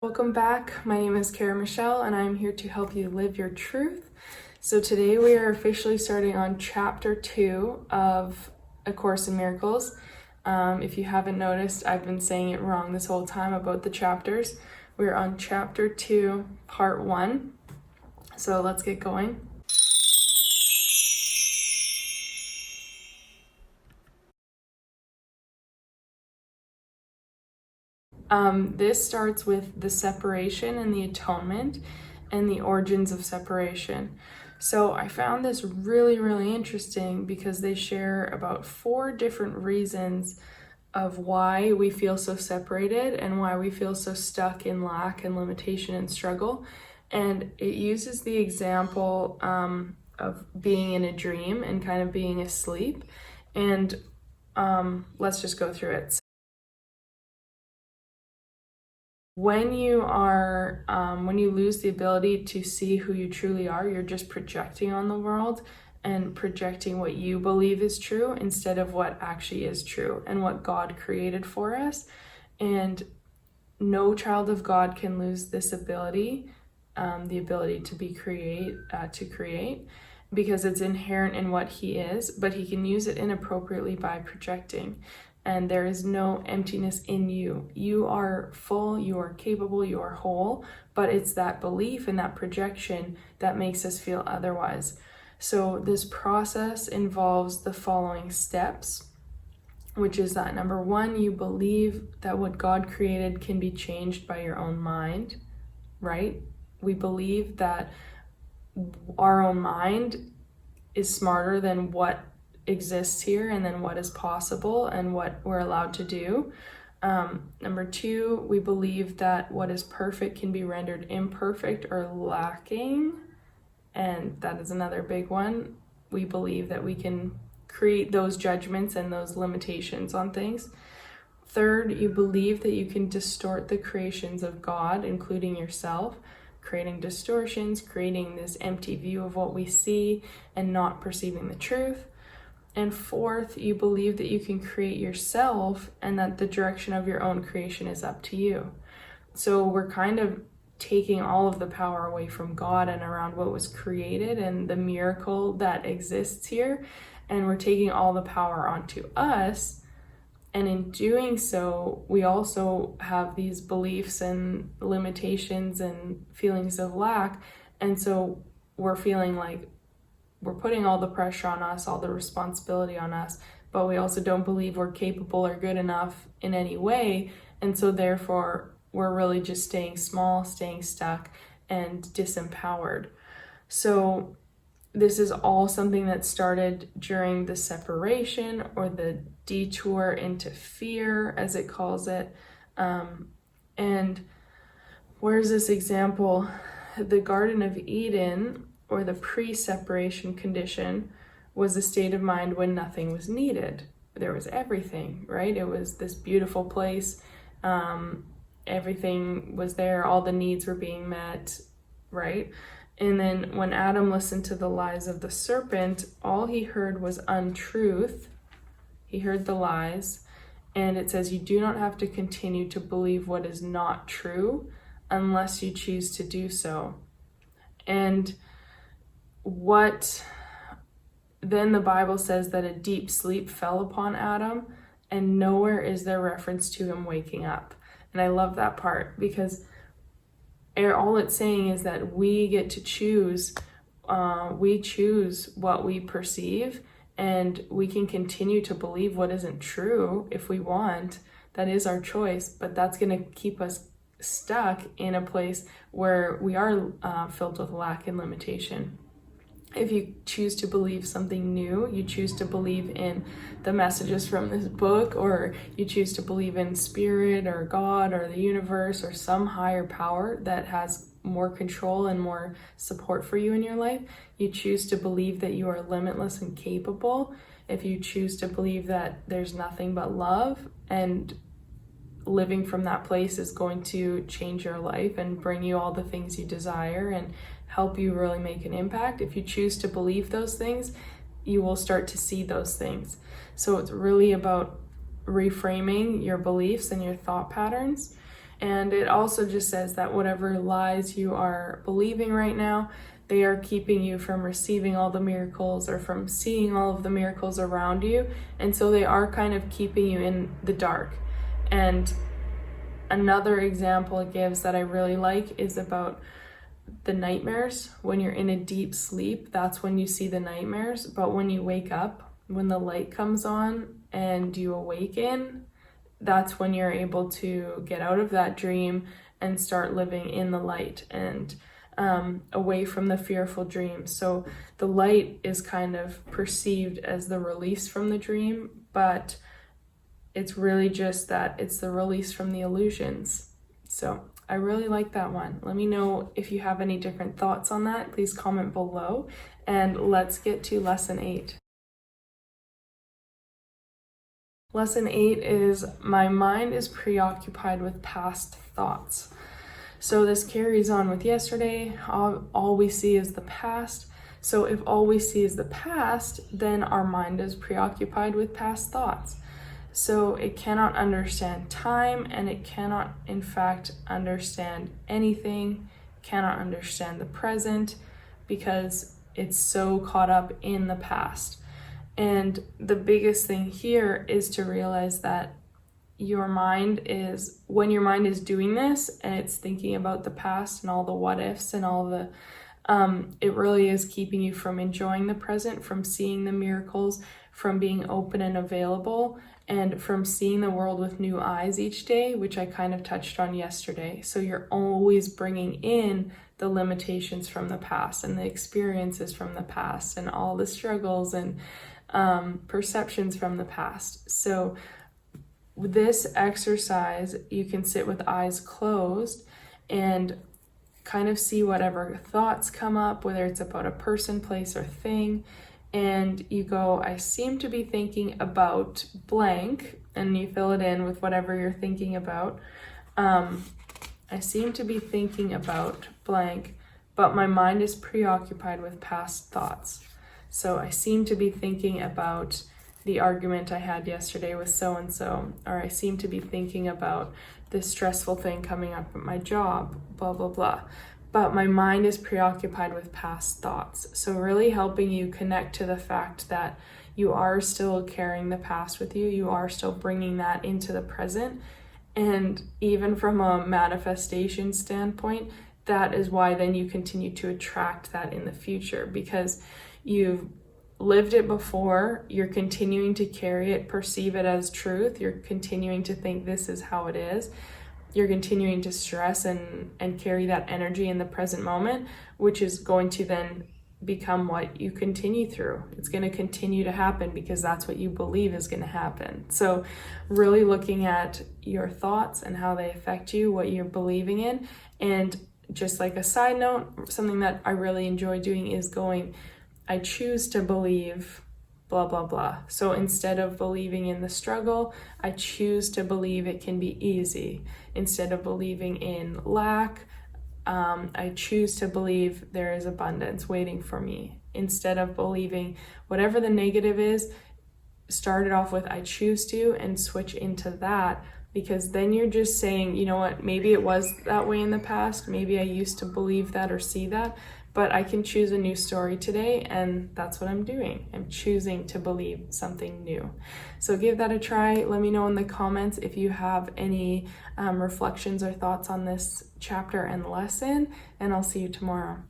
Welcome back. My name is Kara Michelle and I'm here to help you live your truth. So today we are officially starting on chapter 2 of A Course in Miracles. If you haven't noticed, I've been saying it wrong this whole time about the chapters. We're on chapter 2, part 1. So let's get going. This starts with the separation and the atonement and the origins of separation. So I found this really interesting because they share about 4 different reasons of why we feel so separated and why we feel so stuck in lack and limitation and struggle. And it uses the example of being in a dream and kind of being asleep. And let's just go through it. When you lose the ability to see who you truly are, you're just projecting on the world and projecting what you believe is true instead of what actually is true and what God created for us. And no child of God can lose this ability, the ability to create, because it's inherent in what he is, but he can use it inappropriately by projecting. And there is no emptiness in you. You are full, you are capable, you are whole, but it's that belief and that projection that makes us feel otherwise. So this process involves the following steps, which is that number 1, you believe that what God created can be changed by your own mind, right? We believe that our own mind is smarter than what exists here and then what is possible and what we're allowed to do. Number 2, we believe that what is perfect can be rendered imperfect or lacking, and that is another big one. We believe that we can create those judgments and those limitations on things. Third, you believe that you can distort the creations of God, including yourself, creating distortions, creating this empty view of what we see and not perceiving the truth. And fourth, you believe that you can create yourself and that the direction of your own creation is up to you. So we're kind of taking all of the power away from God and around what was created and the miracle that exists here. And we're taking all the power onto us. And in doing so, we also have these beliefs and limitations and feelings of lack. And so we're feeling like we're putting all the pressure on us, all the responsibility on us, but we also don't believe we're capable or good enough in any way. And so therefore, we're really just staying small, staying stuck, and disempowered. So this is all something that started during the separation or the detour into fear, as it calls it. And where's this example? The Garden of Eden, or the pre-separation condition, was a state of mind when nothing was needed. There was everything, right? It was this beautiful place. Everything was there. All the needs were being met, right? And then when Adam listened to the lies of the serpent, all he heard was untruth. He heard the lies. And it says you do not have to continue to believe what is not true unless you choose to do so. And then the Bible says that a deep sleep fell upon Adam, and nowhere is there reference to him waking up. And I love that part because all it's saying is that we get to choose. We choose what we perceive, and we can continue to believe what isn't true if we want. That is our choice, but that's going to keep us stuck in a place where we are filled with lack and limitation. If you choose to believe something new, you choose to believe in the messages from this book, or you choose to believe in spirit or God or the universe or some higher power that has more control and more support for you in your life, you choose to believe that you are limitless and capable. If you choose to believe that there's nothing but love, and living from that place is going to change your life and bring you all the things you desire and help you really make an impact. If you choose to believe those things, you will start to see those things. So it's really about reframing your beliefs and your thought patterns. And it also just says that whatever lies you are believing right now, they are keeping you from receiving all the miracles or from seeing all of the miracles around you. And so they are kind of keeping you in the dark. And another example it gives that I really like is about the nightmares. When you're in a deep sleep, that's when you see the nightmares. But when you wake up, when the light comes on and you awaken, that's when you're able to get out of that dream and start living in the light and away from the fearful dreams. So the light is kind of perceived as the release from the dream, but it's really just that it's the release from the illusions. So I really like that one. Let me know if you have any different thoughts on that. Please comment below, and let's get to lesson 8. Lesson 8 is my mind is preoccupied with past thoughts. So this carries on with yesterday. All we see is the past. So if all we see is the past, then our mind is preoccupied with past thoughts. So it cannot understand time, and it cannot, in fact, understand anything, cannot understand the present, because it's so caught up in the past. And the biggest thing here is to realize that when your mind is doing this and it's thinking about the past and all the what ifs and all the, it really is keeping you from enjoying the present, from seeing the miracles, from being open and available, and from seeing the world with new eyes each day, which I kind of touched on yesterday. So you're always bringing in the limitations from the past and the experiences from the past and all the struggles and perceptions from the past. So with this exercise, you can sit with eyes closed and kind of see whatever thoughts come up, whether it's about a person, place, or thing. And you go, I seem to be thinking about blank, and you fill it in with whatever you're thinking about. I seem to be thinking about blank, but my mind is preoccupied with past thoughts. So I seem to be thinking about the argument I had yesterday with so-and-so, or I seem to be thinking about this stressful thing coming up at my job, blah, blah, blah. But my mind is preoccupied with past thoughts. So really helping you connect to the fact that you are still carrying the past with you. You are still bringing that into the present. And even from a manifestation standpoint, that is why then you continue to attract that in the future, because you've lived it before, you're continuing to carry it, perceive it as truth, you're continuing to think this is how it is, you're continuing to stress and carry that energy in the present moment, which is going to then become what you continue through. It's going to continue to happen because that's what you believe is going to happen. So really looking at your thoughts and how they affect you, what you're believing in. And just like a side note, something that I really enjoy doing is going, I choose to believe blah, blah, blah. So instead of believing in the struggle, I choose to believe it can be easy. Instead of believing in lack, I choose to believe there is abundance waiting for me. Instead of believing whatever the negative is, start it off with I choose to, and switch into that, because then you're just saying, you know what, maybe it was that way in the past, maybe I used to believe that or see that, but I can choose a new story today, and that's what I'm doing. I'm choosing to believe something new. So give that a try. Let me know in the comments if you have any reflections or thoughts on this chapter and lesson, and I'll see you tomorrow.